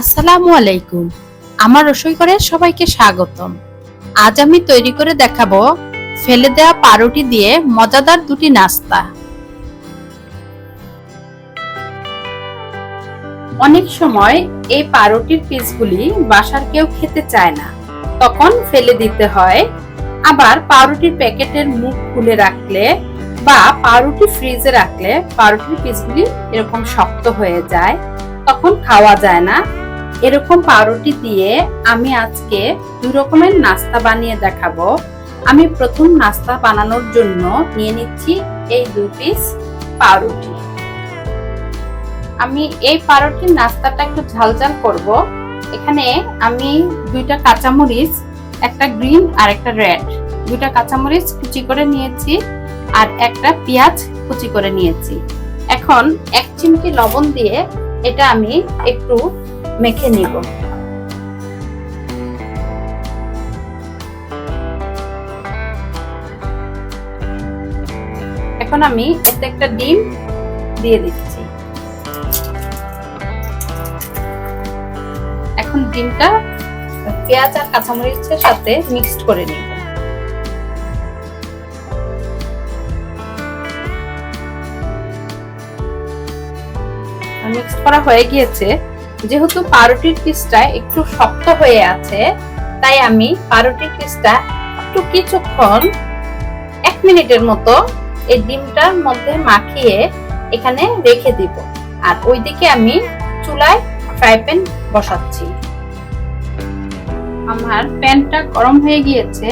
আসসালামু আলাইকুম। আমার রসোই ঘরে সবাইকে স্বাগতম। আজ আমি তৈরি করে দেখাবো ফেলে দেওয়া পাউরুটি দিয়ে মজাদার দুটি নাস্তা। অনেক সময় এই পাউরুটির পিসগুলি বাসার কেউ খেতে চায় না, তখন ফেলে দিতে হয়। আবার পাউরুটির প্যাকেটের মুখ খুলে রাখলে বা পাউরুটি ফ্রিজে রাখলে পাউরুটির পিসগুলি এরকম শক্ত হয়ে যায়, তখন খাওয়া যায় না। এরকম পাউরুটি দিয়ে আমি আজকে দুই রকমের নাস্তা বানিয়ে দেখাবো। আমি প্রথম নাস্তা বানানোর জন্য নিয়ে নিচ্ছি এই 2 পিস পাউরুটি। আমি এই পাউরুটির নাস্তাটা একটু ঝালঝাল করব। এখানে আমি 2টা কাঁচামরিচ, একটা গ্রিন আর একটা রেড, 2টা কাঁচামরিচ কুচি করে নিয়েছি আর একটা পেঁয়াজ কুচি করে নিয়েছি। এখন 1 চিমটি লবণ দিয়ে এটা আমি একটু মেখে নিব। এখন আমি এতে একটা ডিম দিয়ে দিচ্ছি। এখন ডিমটা পেঁয়াজ আর কাঁচামরিচের সাথে মিক্সড করে নিব। মিক্স করা হয়ে গিয়েছে। যেহেতু পাউরুটির পিসটা একটু শক্ত হয়ে আছে, তাই আমি পাউরুটির পিসটা একটু কিছুক্ষণ 1 মিনিটের মতো এই ডিমটার মধ্যে মাখিয়ে এখানে রেখে দিব। আর ওইদিকে আমি চুলায় ফ্রাই প্যান বসাচ্ছি। আমার প্যানটা গরম হয়ে গিয়েছে।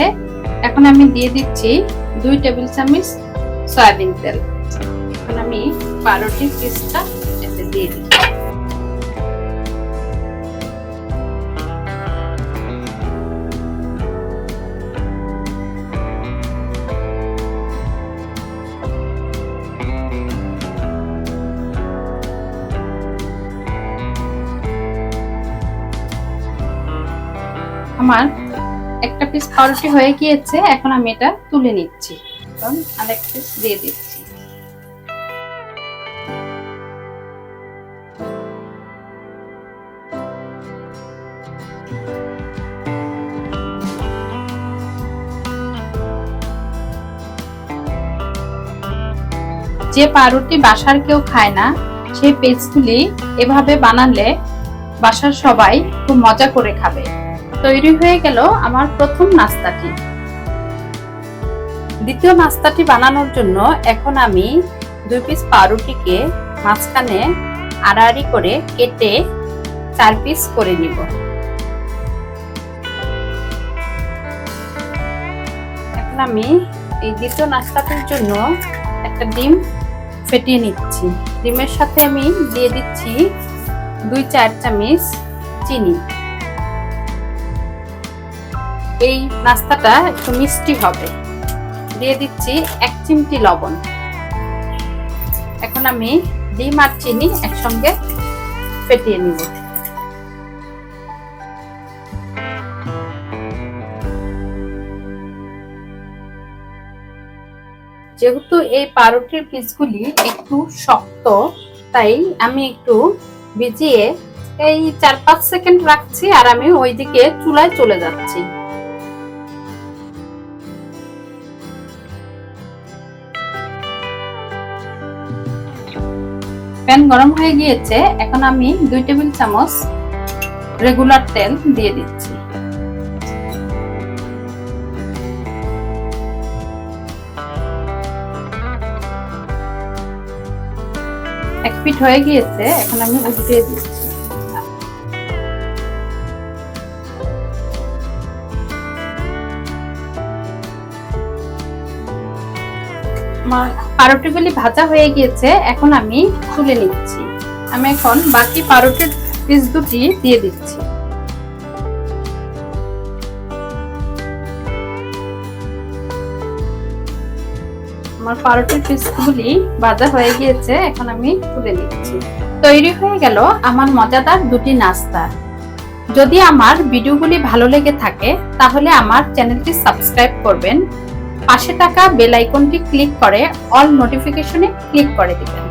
এখন আমি দিয়ে দিচ্ছি 2 টেবিল চামচ সয়াবিন তেল। এখন আমি পাউরুটির পিসটা এতে দিয়ে দিচ্ছি। আমার একটা পিস পাউরুটি হয়ে গিয়েছে। এখন আমি এটা তুলে নিচ্ছি। এখন আরেক পিস দিয়ে দিচ্ছি। যে পাউরুটি বাসার কেউ খায় না, সেই পিসগুলি এভাবে বানালে বাসার সবাই খুব মজা করে খাবে। তৈরি হয়ে গেল আমার প্রথম নাস্তাটি। দ্বিতীয় নাস্তাটি বানানোর জন্য এখন আমি 2 পিস পাউরুটিকে মাঝখানে আড়াআড়ি করে কেটে 4 পিস করে নিব। এখন আমি এই দ্বিতীয় নাস্তাটির জন্য একটা ডিম ফেটিয়ে নিচ্ছি। ডিমের সাথে আমি দিয়ে দিচ্ছি 2-4 চামচ চিনি। এই নাস্তাটা একটু মিষ্টি হবে। দিয়ে দিচ্ছি 1 চিমটি লবণ। এখন আমি ডিম আর চিনি একসঙ্গে ফেটিয়ে নিব। যেহেতু এই পাউরুটির পিসগুলি একটু শক্ত, তাই আমি একটু ভিজিয়ে এই 4-5 সেকেন্ড রাখছি আর আমি ওইদিকে চুলায় চলে যাচ্ছি। প্যান গরম হয়ে গিয়েছে। এখন আমি 2 টেবিল চামচ রেগুলার তেল দিয়ে দিচ্ছি। এক পিঠ হয়ে গিয়েছে। এখন আমি উল্টিয়ে দিচ্ছি। আমার পাউরুটিগুলি ভাজা হয়ে গিয়েছে। এখন আমি তুলে নিচ্ছি। আমি এখন বাকি পাউরুটির পিস দুটি দিয়ে দিচ্ছি। আমার পাউরুটির পিসগুলি ভাজা হয়ে গিয়েছে। এখন আমি তুলে নিচ্ছি। তৈরি হয়ে গেল আমার মজাদার দুটি নাস্তা। যদি আমার ভিডিওগুলি ভালো লেগে থাকে তাহলে আমার চ্যানেলটি সাবস্ক্রাইব করবেন। পাশে থাকা বেল আইকনটি ক্লিক করে অল নোটিফিকেশনে ক্লিক করে দিবেন।